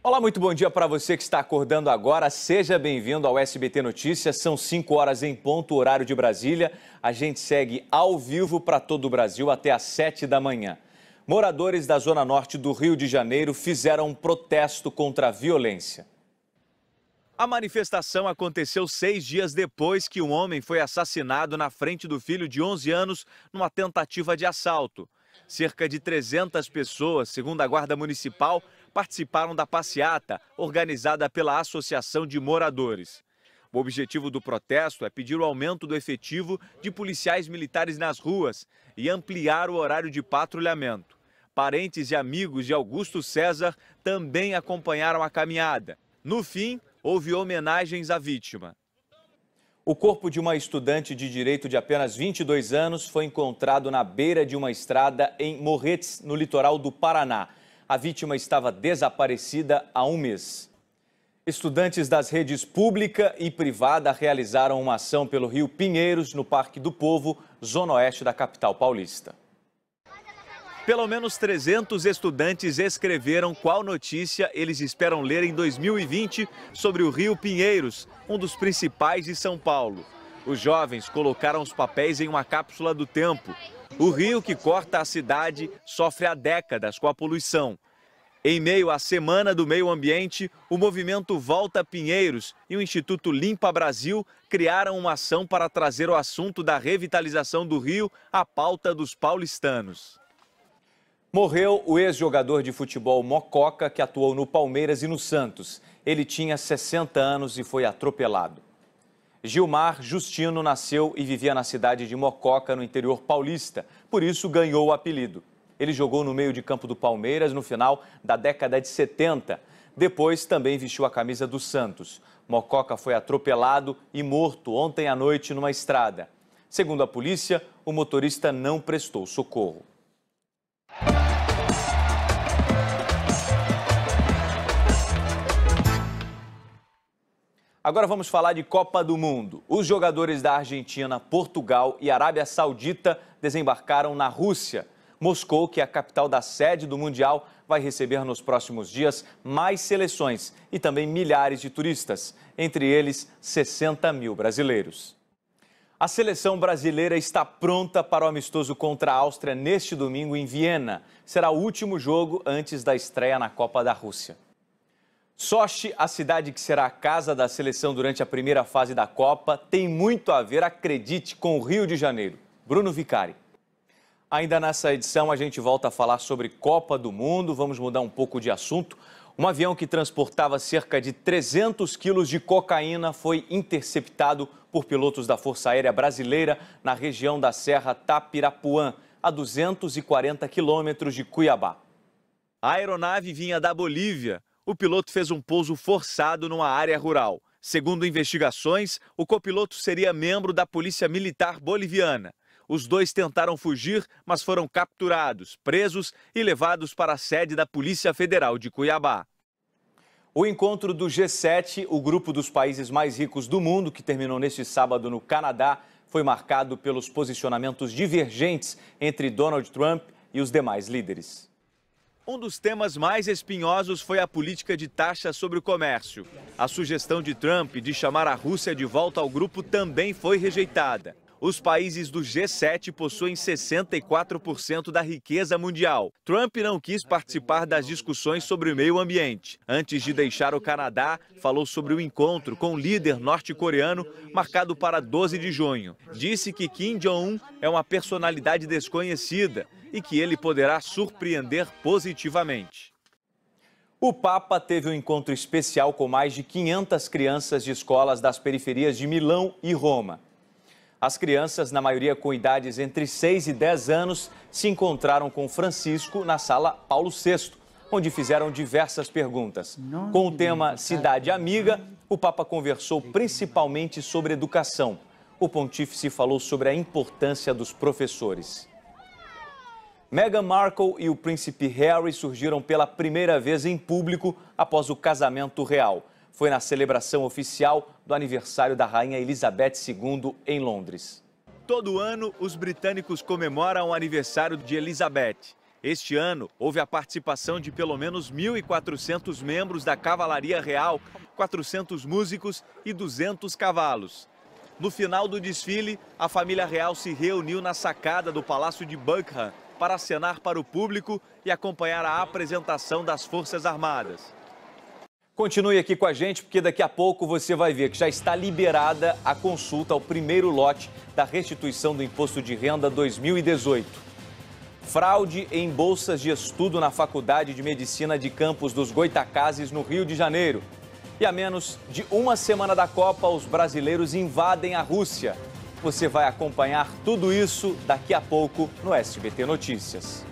Olá, muito bom dia para você que está acordando agora. Seja bem-vindo ao SBT Notícias. São 5 horas em ponto, horário de Brasília. A gente segue ao vivo para todo o Brasil até às 7 da manhã. Moradores da Zona Norte do Rio de Janeiro fizeram um protesto contra a violência. A manifestação aconteceu 6 dias depois que um homem foi assassinado na frente do filho de 11 anos numa tentativa de assalto. Cerca de 300 pessoas, segundo a Guarda Municipal, participaram da passeata organizada pela Associação de Moradores. O objetivo do protesto é pedir o aumento do efetivo de policiais militares nas ruas e ampliar o horário de patrulhamento. Parentes e amigos de Augusto César também acompanharam a caminhada. No fim, houve homenagens à vítima. O corpo de uma estudante de direito de apenas 22 anos foi encontrado na beira de uma estrada em Morretes, no litoral do Paraná. A vítima estava desaparecida há um mês. Estudantes das redes pública e privada realizaram uma ação pelo Rio Pinheiros, no Parque do Povo, zona oeste da capital paulista. Pelo menos 300 estudantes escreveram qual notícia eles esperam ler em 2020 sobre o Rio Pinheiros, um dos principais de São Paulo. Os jovens colocaram os papéis em uma cápsula do tempo. O rio que corta a cidade sofre há décadas com a poluição. Em meio à Semana do Meio Ambiente, o movimento Volta Pinheiros e o Instituto Limpa Brasil criaram uma ação para trazer o assunto da revitalização do rio à pauta dos paulistanos. Morreu o ex-jogador de futebol Mococa, que atuou no Palmeiras e no Santos. Ele tinha 60 anos e foi atropelado. Gilmar Justino nasceu e vivia na cidade de Mococa, no interior paulista. Por isso ganhou o apelido. Ele jogou no meio de campo do Palmeiras no final da década de 70. Depois também vestiu a camisa do Santos. Mococa foi atropelado e morto ontem à noite numa estrada. Segundo a polícia, o motorista não prestou socorro. Agora vamos falar de Copa do Mundo. Os jogadores da Argentina, Portugal e Arábia Saudita desembarcaram na Rússia. Moscou, que é a capital da sede do Mundial, vai receber nos próximos dias mais seleções e também milhares de turistas, entre eles 60 mil brasileiros. A seleção brasileira está pronta para o amistoso contra a Áustria neste domingo em Viena. Será o último jogo antes da estreia na Copa da Rússia. Sochi, a cidade que será a casa da seleção durante a primeira fase da Copa, tem muito a ver, acredite, com o Rio de Janeiro. Bruno Vicari. Ainda nessa edição a gente volta a falar sobre Copa do Mundo, vamos mudar um pouco de assunto. Um avião que transportava cerca de 300 quilos de cocaína foi interceptado por pilotos da Força Aérea Brasileira na região da Serra Tapirapuã, a 240 quilômetros de Cuiabá. A aeronave vinha da Bolívia. O piloto fez um pouso forçado numa área rural. Segundo investigações, o copiloto seria membro da Polícia Militar Boliviana. Os dois tentaram fugir, mas foram capturados, presos e levados para a sede da Polícia Federal de Cuiabá. O encontro do G7, o grupo dos países mais ricos do mundo, que terminou neste sábado no Canadá, foi marcado pelos posicionamentos divergentes entre Donald Trump e os demais líderes. Um dos temas mais espinhosos foi a política de taxas sobre o comércio. A sugestão de Trump de chamar a Rússia de volta ao grupo também foi rejeitada. Os países do G7 possuem 64% da riqueza mundial. Trump não quis participar das discussões sobre o meio ambiente. Antes de deixar o Canadá, falou sobre o encontro com o líder norte-coreano, marcado para 12 de junho. Disse que Kim Jong-un é uma personalidade desconhecida e que ele poderá surpreender positivamente. O Papa teve um encontro especial com mais de 500 crianças de escolas das periferias de Milão e Roma. As crianças, na maioria com idades entre 6 e 10 anos, se encontraram com Francisco na sala Paulo VI, onde fizeram diversas perguntas. Com o tema Cidade Amiga, o Papa conversou principalmente sobre educação. O pontífice falou sobre a importância dos professores. Meghan Markle e o príncipe Harry surgiram pela primeira vez em público após o casamento real. Foi na celebração oficial do aniversário da Rainha Elizabeth II em Londres. Todo ano, os britânicos comemoram o aniversário de Elizabeth. Este ano, houve a participação de pelo menos 1.400 membros da Cavalaria Real, 400 músicos e 200 cavalos. No final do desfile, a família real se reuniu na sacada do Palácio de Buckingham para acenar para o público e acompanhar a apresentação das Forças Armadas. Continue aqui com a gente, porque daqui a pouco você vai ver que já está liberada a consulta ao primeiro lote da restituição do Imposto de Renda 2018. Fraude em bolsas de estudo na Faculdade de Medicina de Campos dos Goytacazes, no Rio de Janeiro. E a menos de uma semana da Copa, os brasileiros invadem a Rússia. Você vai acompanhar tudo isso daqui a pouco no SBT Notícias.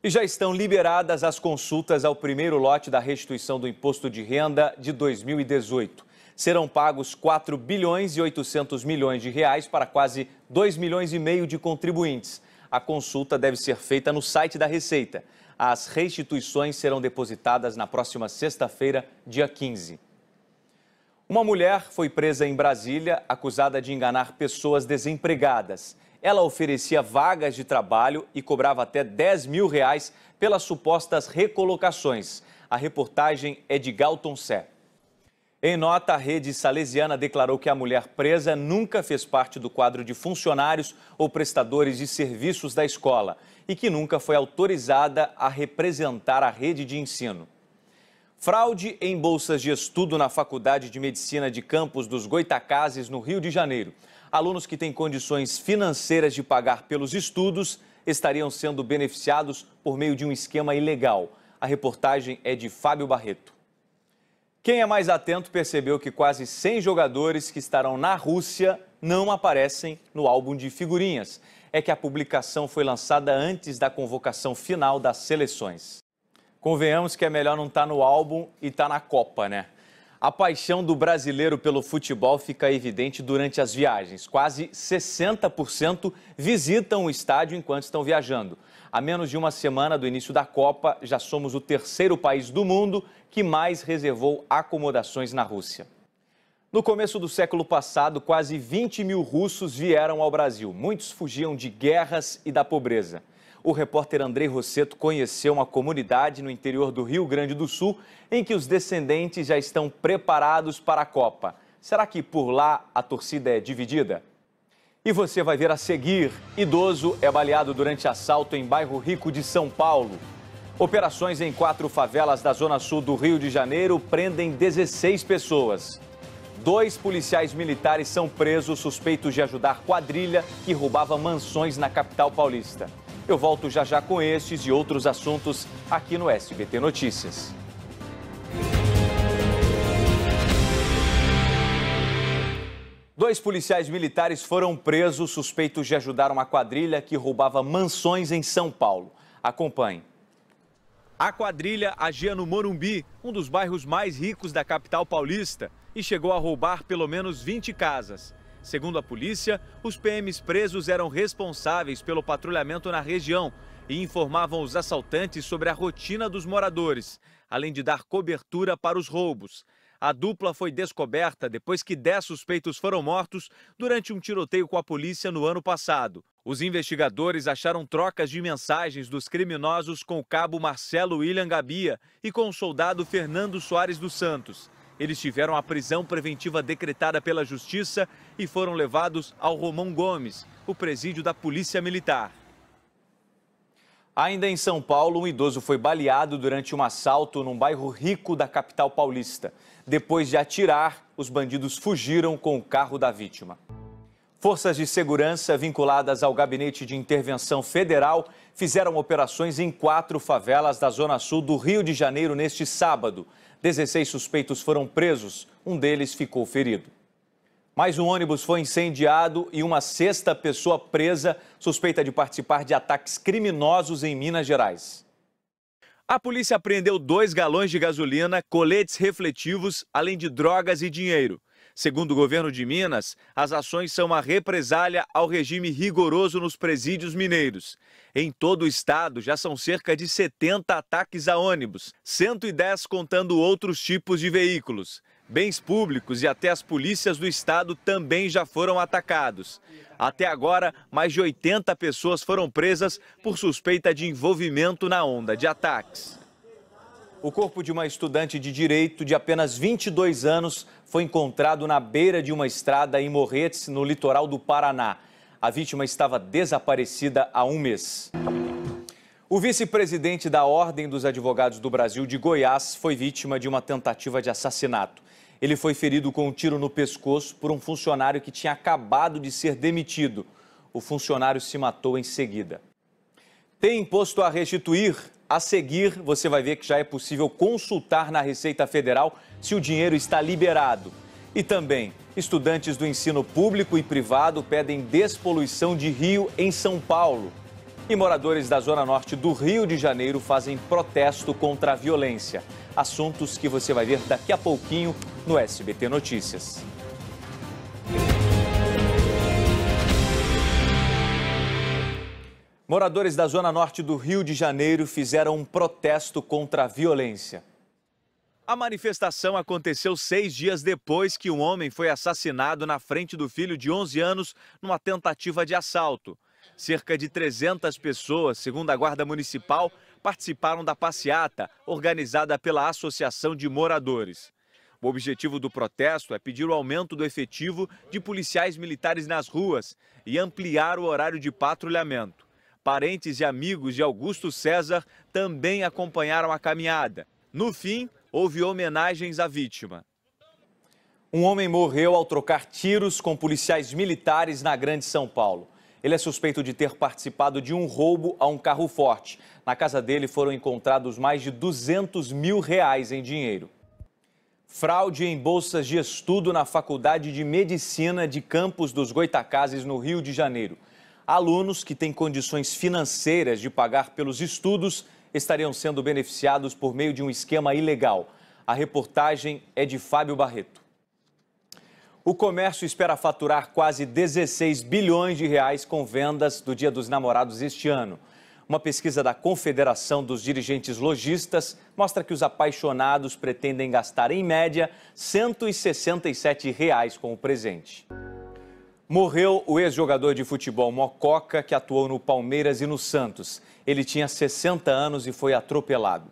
E já estão liberadas as consultas ao primeiro lote da restituição do Imposto de Renda de 2018. Serão pagos 4 bilhões e 800 milhões de reais para quase 2 milhões e meio de contribuintes. A consulta deve ser feita no site da Receita. As restituições serão depositadas na próxima sexta-feira, dia 15. Uma mulher foi presa em Brasília, acusada de enganar pessoas desempregadas. Ela oferecia vagas de trabalho e cobrava até 10 mil reais pelas supostas recolocações. A reportagem é de Galton Sé. Em nota, a rede salesiana declarou que a mulher presa nunca fez parte do quadro de funcionários ou prestadores de serviços da escola e que nunca foi autorizada a representar a rede de ensino. Fraude em bolsas de estudo na Faculdade de Medicina de Campos dos Goytacazes, no Rio de Janeiro. Alunos que têm condições financeiras de pagar pelos estudos estariam sendo beneficiados por meio de um esquema ilegal. A reportagem é de Fábio Barreto. Quem é mais atento percebeu que quase 100 jogadores que estarão na Rússia não aparecem no álbum de figurinhas. É que a publicação foi lançada antes da convocação final das seleções. Convenhamos que é melhor não estar no álbum e estar na Copa, né? A paixão do brasileiro pelo futebol fica evidente durante as viagens. Quase 60% visitam o estádio enquanto estão viajando. A menos de uma semana do início da Copa, já somos o terceiro país do mundo que mais reservou acomodações na Rússia. No começo do século passado, quase 20 mil russos vieram ao Brasil. Muitos fugiam de guerras e da pobreza. O repórter Andrei Rosseto conheceu uma comunidade no interior do Rio Grande do Sul em que os descendentes já estão preparados para a Copa. Será que por lá a torcida é dividida? E você vai ver a seguir: idoso é baleado durante assalto em bairro rico de São Paulo. Operações em 4 favelas da zona sul do Rio de Janeiro prendem 16 pessoas. 2 policiais militares são presos suspeitos de ajudar quadrilha que roubava mansões na capital paulista. Eu volto já já com estes e outros assuntos aqui no SBT Notícias. Dois policiais militares foram presos suspeitos de ajudar uma quadrilha que roubava mansões em São Paulo. Acompanhe. A quadrilha agia no Morumbi, um dos bairros mais ricos da capital paulista, e chegou a roubar pelo menos 20 casas. Segundo a polícia, os PMs presos eram responsáveis pelo patrulhamento na região e informavam os assaltantes sobre a rotina dos moradores, além de dar cobertura para os roubos. A dupla foi descoberta depois que 10 suspeitos foram mortos durante um tiroteio com a polícia no ano passado. Os investigadores acharam trocas de mensagens dos criminosos com o cabo Marcelo William Gabia e com o soldado Fernando Soares dos Santos. Eles tiveram a prisão preventiva decretada pela Justiça e foram levados ao Romão Gomes, o presídio da Polícia Militar. Ainda em São Paulo, um idoso foi baleado durante um assalto num bairro rico da capital paulista. Depois de atirar, os bandidos fugiram com o carro da vítima. Forças de segurança vinculadas ao Gabinete de Intervenção Federal fizeram operações em 4 favelas da zona sul do Rio de Janeiro neste sábado. 16 suspeitos foram presos, um deles ficou ferido. Mais um ônibus foi incendiado e uma 6ª pessoa presa, suspeita de participar de ataques criminosos em Minas Gerais. A polícia apreendeu 2 galões de gasolina, coletes refletivos, além de drogas e dinheiro. Segundo o governo de Minas, as ações são uma represália ao regime rigoroso nos presídios mineiros. Em todo o estado, já são cerca de 70 ataques a ônibus, 110 contando outros tipos de veículos. Bens públicos e até as polícias do estado também já foram atacados. Até agora, mais de 80 pessoas foram presas por suspeita de envolvimento na onda de ataques. O corpo de uma estudante de direito de apenas 22 anos foi encontrado na beira de uma estrada em Morretes, no litoral do Paraná. A vítima estava desaparecida há um mês. O vice-presidente da Ordem dos Advogados do Brasil de Goiás foi vítima de uma tentativa de assassinato. Ele foi ferido com um tiro no pescoço por um funcionário que tinha acabado de ser demitido. O funcionário se matou em seguida. Tem imposto a restituir? A seguir, você vai ver que já é possível consultar na Receita Federal se o dinheiro está liberado. E também, estudantes do ensino público e privado pedem despoluição de rio em São Paulo. E moradores da Zona Norte do Rio de Janeiro fazem protesto contra a violência. Assuntos que você vai ver daqui a pouquinho no SBT Notícias. Moradores da Zona Norte do Rio de Janeiro fizeram um protesto contra a violência. A manifestação aconteceu 6 dias depois que um homem foi assassinado na frente do filho de 11 anos numa tentativa de assalto. Cerca de 300 pessoas, segundo a Guarda Municipal, participaram da passeata organizada pela Associação de Moradores. O objetivo do protesto é pedir o aumento do efetivo de policiais militares nas ruas e ampliar o horário de patrulhamento. Parentes e amigos de Augusto César também acompanharam a caminhada. No fim, houve homenagens à vítima. Um homem morreu ao trocar tiros com policiais militares na Grande São Paulo. Ele é suspeito de ter participado de um roubo a um carro forte. Na casa dele foram encontrados mais de R$200 mil em dinheiro. Fraude em bolsas de estudo na Faculdade de Medicina de Campos dos Goitacazes, no Rio de Janeiro. Alunos que têm condições financeiras de pagar pelos estudos estariam sendo beneficiados por meio de um esquema ilegal. A reportagem é de Fábio Barreto. O comércio espera faturar quase 16 bilhões de reais com vendas do Dia dos Namorados este ano. Uma pesquisa da Confederação dos Dirigentes Lojistas mostra que os apaixonados pretendem gastar, em média, R$ 167 com o presente. Morreu o ex-jogador de futebol Mococa, que atuou no Palmeiras e no Santos. Ele tinha 60 anos e foi atropelado.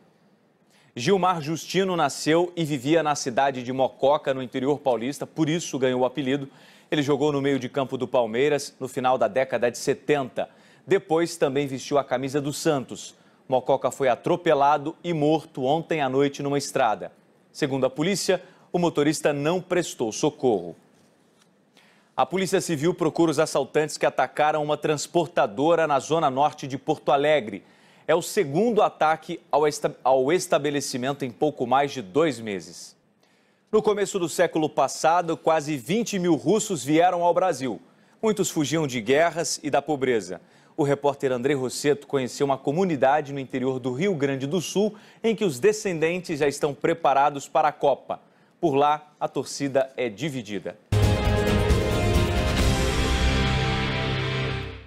Gilmar Justino nasceu e vivia na cidade de Mococa, no interior paulista, por isso ganhou o apelido. Ele jogou no meio de campo do Palmeiras no final da década de 70. Depois também vestiu a camisa do Santos. Mococa foi atropelado e morto ontem à noite numa estrada. Segundo a polícia, o motorista não prestou socorro. A Polícia Civil procura os assaltantes que atacaram uma transportadora na zona norte de Porto Alegre. É o segundo ataque ao estabelecimento em pouco mais de 2 meses. No começo do século passado, quase 20 mil russos vieram ao Brasil. Muitos fugiam de guerras e da pobreza. O repórter André Rosseto conheceu uma comunidade no interior do Rio Grande do Sul em que os descendentes já estão preparados para a Copa. Por lá, a torcida é dividida.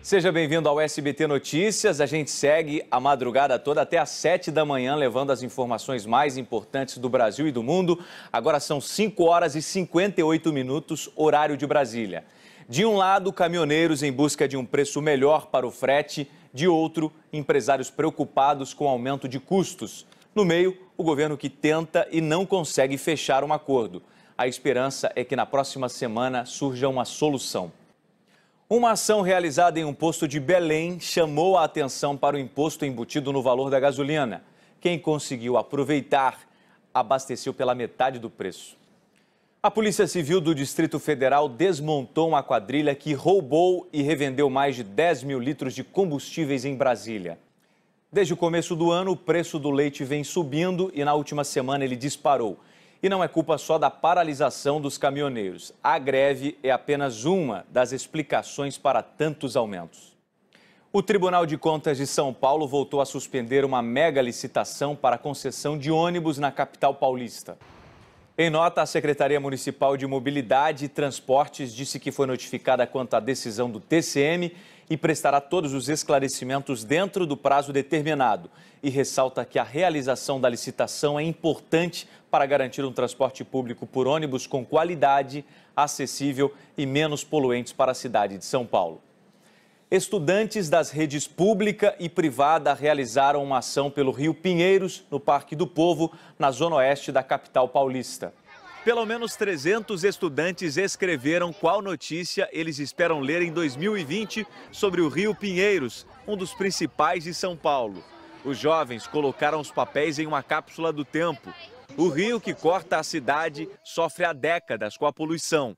Seja bem-vindo ao SBT Notícias. A gente segue a madrugada toda até às 7 da manhã, levando as informações mais importantes do Brasil e do mundo. Agora são 5 horas e 58 minutos, horário de Brasília. De um lado, caminhoneiros em busca de um preço melhor para o frete. De outro, empresários preocupados com o aumento de custos. No meio, o governo que tenta e não consegue fechar um acordo. A esperança é que na próxima semana surja uma solução. Uma ação realizada em um posto de Belém chamou a atenção para o imposto embutido no valor da gasolina. Quem conseguiu aproveitar, abasteceu pela metade do preço. A Polícia Civil do Distrito Federal desmontou uma quadrilha que roubou e revendeu mais de 10 mil litros de combustíveis em Brasília. Desde o começo do ano, o preço do leite vem subindo e na última semana ele disparou. E não é culpa só da paralisação dos caminhoneiros. A greve é apenas uma das explicações para tantos aumentos. O Tribunal de Contas de São Paulo voltou a suspender uma mega licitação para a concessão de ônibus na capital paulista. Em nota, a Secretaria Municipal de Mobilidade e Transportes disse que foi notificada quanto à decisão do TCM e prestará todos os esclarecimentos dentro do prazo determinado. E ressalta que a realização da licitação é importante para garantir um transporte público por ônibus com qualidade, acessível e menos poluentes para a cidade de São Paulo. Estudantes das redes pública e privada realizaram uma ação pelo Rio Pinheiros, no Parque do Povo, na zona oeste da capital paulista. Pelo menos 300 estudantes escreveram qual notícia eles esperam ler em 2020 sobre o Rio Pinheiros, um dos principais de São Paulo. Os jovens colocaram os papéis em uma cápsula do tempo. O rio que corta a cidade sofre há décadas com a poluição.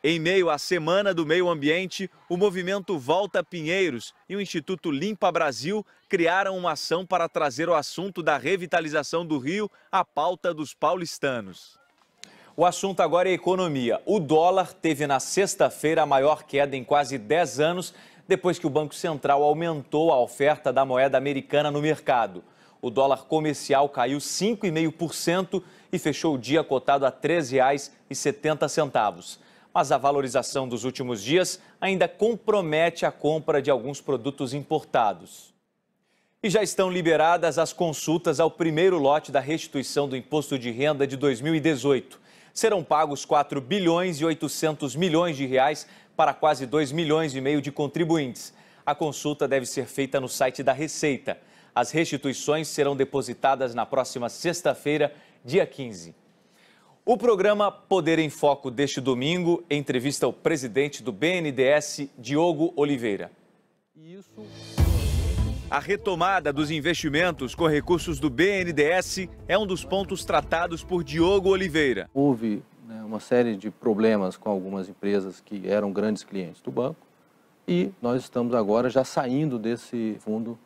Em meio à Semana do Meio Ambiente, o movimento Volta Pinheiros e o Instituto Limpa Brasil criaram uma ação para trazer o assunto da revitalização do rio à pauta dos paulistanos. O assunto agora é economia. O dólar teve na sexta-feira a maior queda em quase 10 anos, depois que o Banco Central aumentou a oferta da moeda americana no mercado. O dólar comercial caiu 5,5% e fechou o dia cotado a R$ 13,70. Mas a valorização dos últimos dias ainda compromete a compra de alguns produtos importados. E já estão liberadas as consultas ao primeiro lote da restituição do Imposto de Renda de 2018. Serão pagos 4 bilhões e 800 milhões de reais para quase 2 milhões e meio de contribuintes. A consulta deve ser feita no site da Receita. As restituições serão depositadas na próxima sexta-feira, dia 15. O programa Poder em Foco deste domingo entrevista o presidente do BNDES, Diogo Oliveira. A retomada dos investimentos com recursos do BNDES é um dos pontos tratados por Diogo Oliveira. Houve uma série de problemas com algumas empresas que eram grandes clientes do banco e nós estamos agora já saindo desse fundo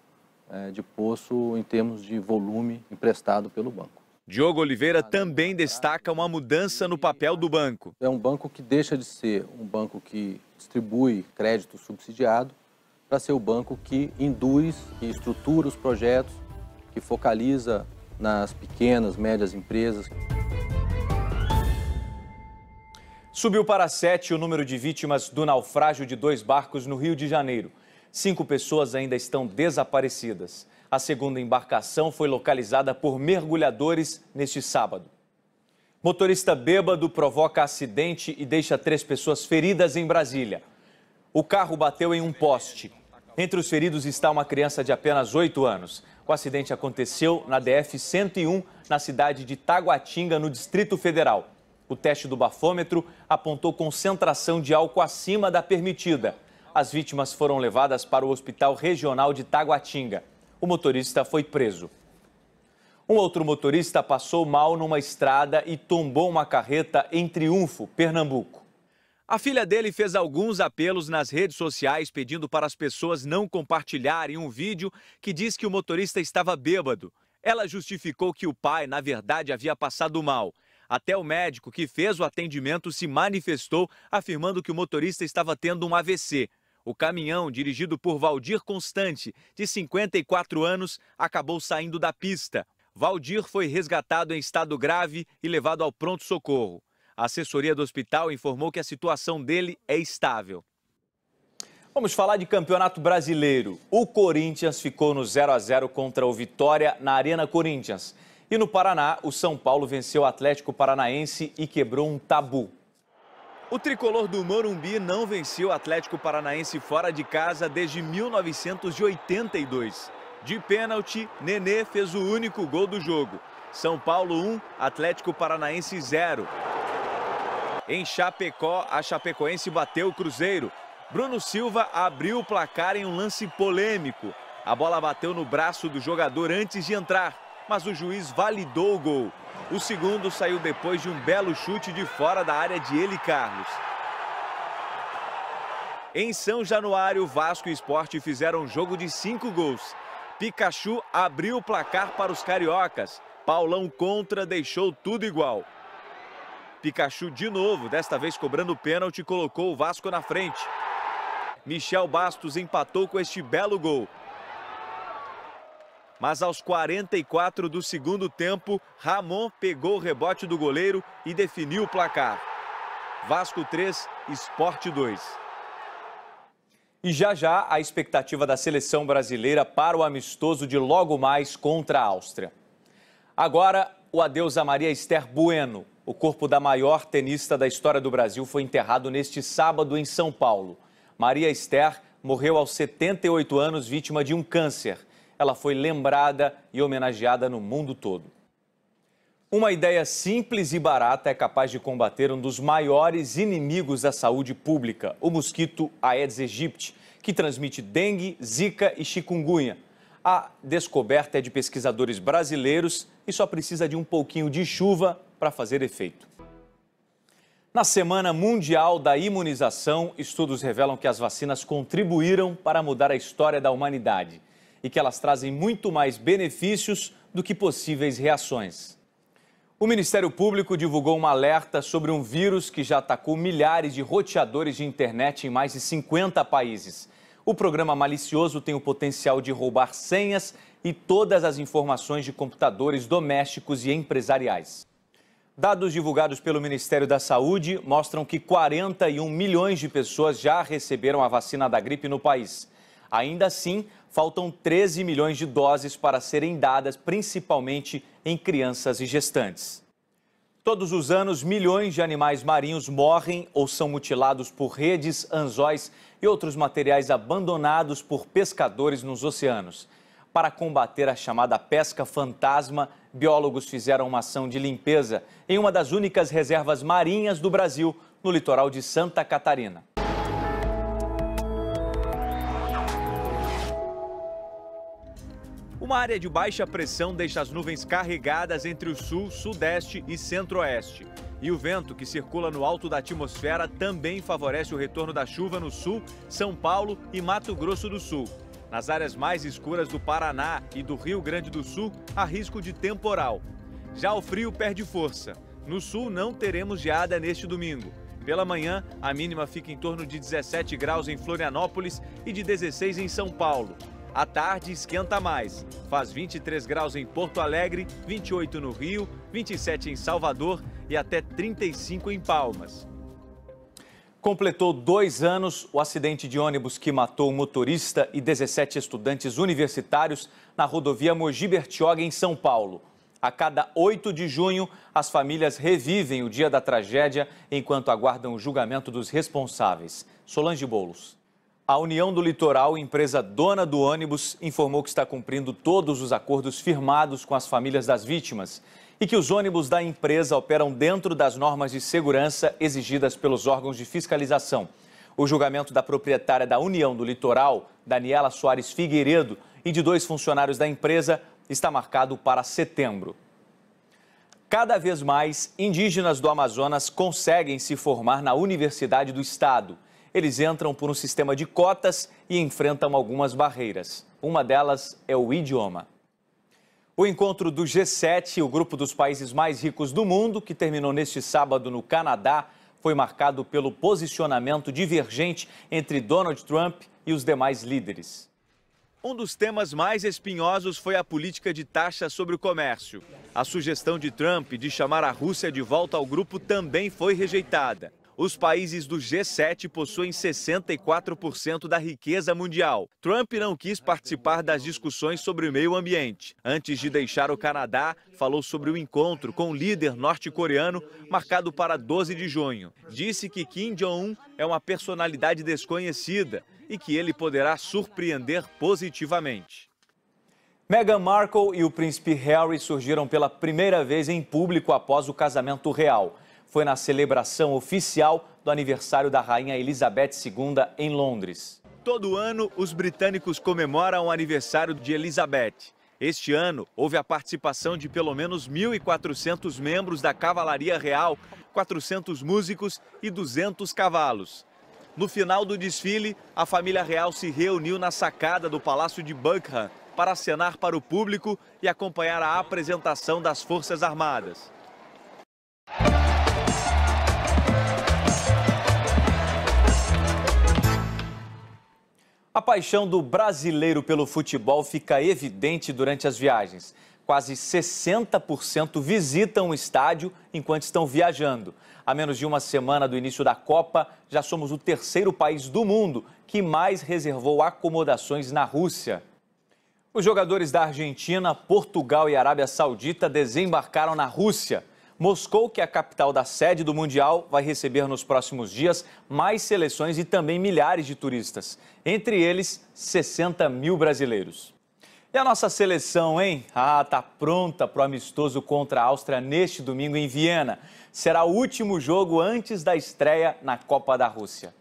de poço em termos de volume emprestado pelo banco. Diogo Oliveira também destaca uma mudança no papel do banco. É um banco que deixa de ser um banco que distribui crédito subsidiado para ser o banco que induz e estrutura os projetos, que focaliza nas pequenas, médias empresas. Subiu para 7 o número de vítimas do naufrágio de 2 barcos no Rio de Janeiro. 5 pessoas ainda estão desaparecidas. A segunda embarcação foi localizada por mergulhadores neste sábado. Motorista bêbado provoca acidente e deixa 3 pessoas feridas em Brasília. O carro bateu em um poste. Entre os feridos está uma criança de apenas 8 anos. O acidente aconteceu na DF-101, na cidade de Taguatinga, no Distrito Federal. O teste do bafômetro apontou concentração de álcool acima da permitida. As vítimas foram levadas para o Hospital Regional de Taguatinga. O motorista foi preso. Um outro motorista passou mal numa estrada e tombou uma carreta em Triunfo, Pernambuco. A filha dele fez alguns apelos nas redes sociais pedindo para as pessoas não compartilharem um vídeo que diz que o motorista estava bêbado. Ela justificou que o pai, na verdade, havia passado mal. Até o médico que fez o atendimento se manifestou, afirmando que o motorista estava tendo um AVC. O caminhão, dirigido por Valdir Constante, de 54 anos, acabou saindo da pista. Valdir foi resgatado em estado grave e levado ao pronto-socorro. A assessoria do hospital informou que a situação dele é estável. Vamos falar de Campeonato Brasileiro. O Corinthians ficou no 0-0 contra o Vitória na Arena Corinthians. E no Paraná, o São Paulo venceu o Atlético Paranaense e quebrou um tabu. O tricolor do Morumbi não venceu o Atlético Paranaense fora de casa desde 1982. De pênalti, Nenê fez o único gol do jogo. São Paulo 1, Atlético Paranaense 0. Em Chapecó, a Chapecoense bateu o Cruzeiro. Bruno Silva abriu o placar em um lance polêmico. A bola bateu no braço do jogador antes de entrar, mas o juiz validou o gol. O segundo saiu depois de um belo chute de fora da área de Eli Carlos. Em São Januário, Vasco e Sport fizeram um jogo de 5 gols. Pikachu abriu o placar para os cariocas. Paulão contra deixou tudo igual. Pikachu de novo, desta vez cobrando pênalti, colocou o Vasco na frente. Michel Bastos empatou com este belo gol. Mas aos 44 do segundo tempo, Ramon pegou o rebote do goleiro e definiu o placar. Vasco 3, Sport 2. E já a expectativa da seleção brasileira para o amistoso de logo mais contra a Áustria. Agora, o adeus a Maria Esther Bueno. O corpo da maior tenista da história do Brasil foi enterrado neste sábado em São Paulo. Maria Esther morreu aos 78 anos, vítima de um câncer. Ela foi lembrada e homenageada no mundo todo. Uma ideia simples e barata é capaz de combater um dos maiores inimigos da saúde pública, o mosquito Aedes aegypti, que transmite dengue, zika e chikungunya. A descoberta é de pesquisadores brasileiros e só precisa de um pouquinho de chuva para fazer efeito. Na Semana Mundial da Imunização, estudos revelam que as vacinas contribuíram para mudar a história da humanidade e que elas trazem muito mais benefícios do que possíveis reações. O Ministério Público divulgou um alerta sobre um vírus que já atacou milhares de roteadores de internet em mais de 50 países. O programa malicioso tem o potencial de roubar senhas e todas as informações de computadores domésticos e empresariais. Dados divulgados pelo Ministério da Saúde mostram que 41 milhões de pessoas já receberam a vacina da gripe no país. Ainda assim, faltam 13 milhões de doses para serem dadas, principalmente em crianças e gestantes. Todos os anos, milhões de animais marinhos morrem ou são mutilados por redes, anzóis e outros materiais abandonados por pescadores nos oceanos. Para combater a chamada pesca fantasma, biólogos fizeram uma ação de limpeza em uma das únicas reservas marinhas do Brasil, no litoral de Santa Catarina. Uma área de baixa pressão deixa as nuvens carregadas entre o sul, sudeste e centro-oeste. E o vento que circula no alto da atmosfera também favorece o retorno da chuva no sul, São Paulo e Mato Grosso do Sul. Nas áreas mais escuras do Paraná e do Rio Grande do Sul, há risco de temporal. Já o frio perde força. No sul não teremos geada neste domingo. Pela manhã, a mínima fica em torno de 17 graus em Florianópolis e de 16 em São Paulo. À tarde, esquenta mais. Faz 23 graus em Porto Alegre, 28 no Rio, 27 em Salvador e até 35 em Palmas. Completou 2 anos o acidente de ônibus que matou um motorista e 17 estudantes universitários na rodovia Mogi Bertioga, em São Paulo. A cada 8 de junho, as famílias revivem o dia da tragédia enquanto aguardam o julgamento dos responsáveis. Solange Boulos. A União do Litoral, empresa dona do ônibus, informou que está cumprindo todos os acordos firmados com as famílias das vítimas e que os ônibus da empresa operam dentro das normas de segurança exigidas pelos órgãos de fiscalização. O julgamento da proprietária da União do Litoral, Daniela Soares Figueiredo, e de 2 funcionários da empresa está marcado para setembro. Cada vez mais, indígenas do Amazonas conseguem se formar na Universidade do Estado. Eles entram por um sistema de cotas e enfrentam algumas barreiras. Uma delas é o idioma. O encontro do G7, o grupo dos países mais ricos do mundo, que terminou neste sábado no Canadá, foi marcado pelo posicionamento divergente entre Donald Trump e os demais líderes. Um dos temas mais espinhosos foi a política de taxas sobre o comércio. A sugestão de Trump de chamar a Rússia de volta ao grupo também foi rejeitada. Os países do G7 possuem 64% da riqueza mundial. Trump não quis participar das discussões sobre o meio ambiente. Antes de deixar o Canadá, falou sobre o encontro com o líder norte-coreano, marcado para 12 de junho. Disse que Kim Jong-un é uma personalidade desconhecida e que ele poderá surpreender positivamente. Meghan Markle e o príncipe Harry surgiram pela primeira vez em público após o casamento real. Foi na celebração oficial do aniversário da Rainha Elizabeth II em Londres. Todo ano, os britânicos comemoram o aniversário de Elizabeth. Este ano, houve a participação de pelo menos 1.400 membros da Cavalaria Real, 400 músicos e 200 cavalos. No final do desfile, a família real se reuniu na sacada do Palácio de Buckingham para acenar para o público e acompanhar a apresentação das Forças Armadas. A paixão do brasileiro pelo futebol fica evidente durante as viagens. Quase 60% visitam o estádio enquanto estão viajando. A menos de uma semana do início da Copa, já somos o terceiro país do mundo que mais reservou acomodações na Rússia. Os jogadores da Argentina, Portugal e Arábia Saudita desembarcaram na Rússia. Moscou, que é a capital da sede do Mundial, vai receber nos próximos dias mais seleções e também milhares de turistas. Entre eles, 60 mil brasileiros. E a nossa seleção, hein? Tá pronta para o amistoso contra a Áustria neste domingo em Viena. Será o último jogo antes da estreia na Copa da Rússia.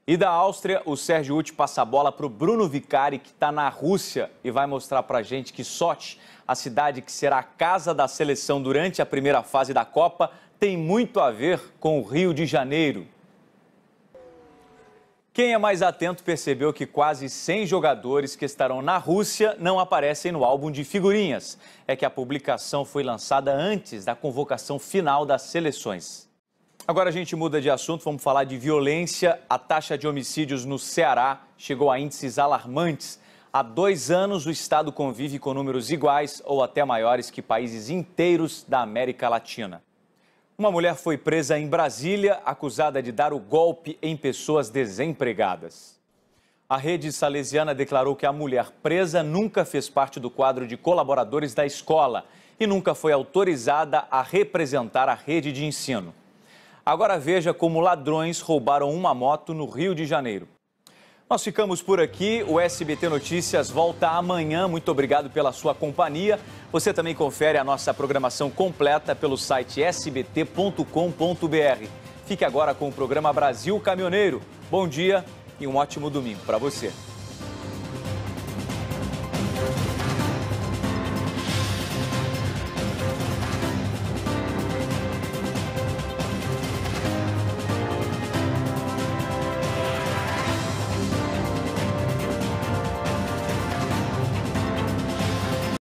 E da Áustria, o Sérgio Uti passa a bola para o Bruno Vicari, que está na Rússia e vai mostrar para a gente que Sochi, a cidade que será a casa da seleção durante a primeira fase da Copa, tem muito a ver com o Rio de Janeiro. Quem é mais atento percebeu que quase 100 jogadores que estarão na Rússia não aparecem no álbum de figurinhas. É que a publicação foi lançada antes da convocação final das seleções. Agora a gente muda de assunto, vamos falar de violência. A taxa de homicídios no Ceará chegou a índices alarmantes. Há 2 anos o estado convive com números iguais ou até maiores que países inteiros da América Latina. Uma mulher foi presa em Brasília, acusada de dar o golpe em pessoas desempregadas. A rede salesiana declarou que a mulher presa nunca fez parte do quadro de colaboradores da escola e nunca foi autorizada a representar a rede de ensino. Agora veja como ladrões roubaram uma moto no Rio de Janeiro. Nós ficamos por aqui, o SBT Notícias volta amanhã. Muito obrigado pela sua companhia. Você também confere a nossa programação completa pelo site sbt.com.br. Fique agora com o programa Brasil Caminhoneiro. Bom dia e um ótimo domingo para você.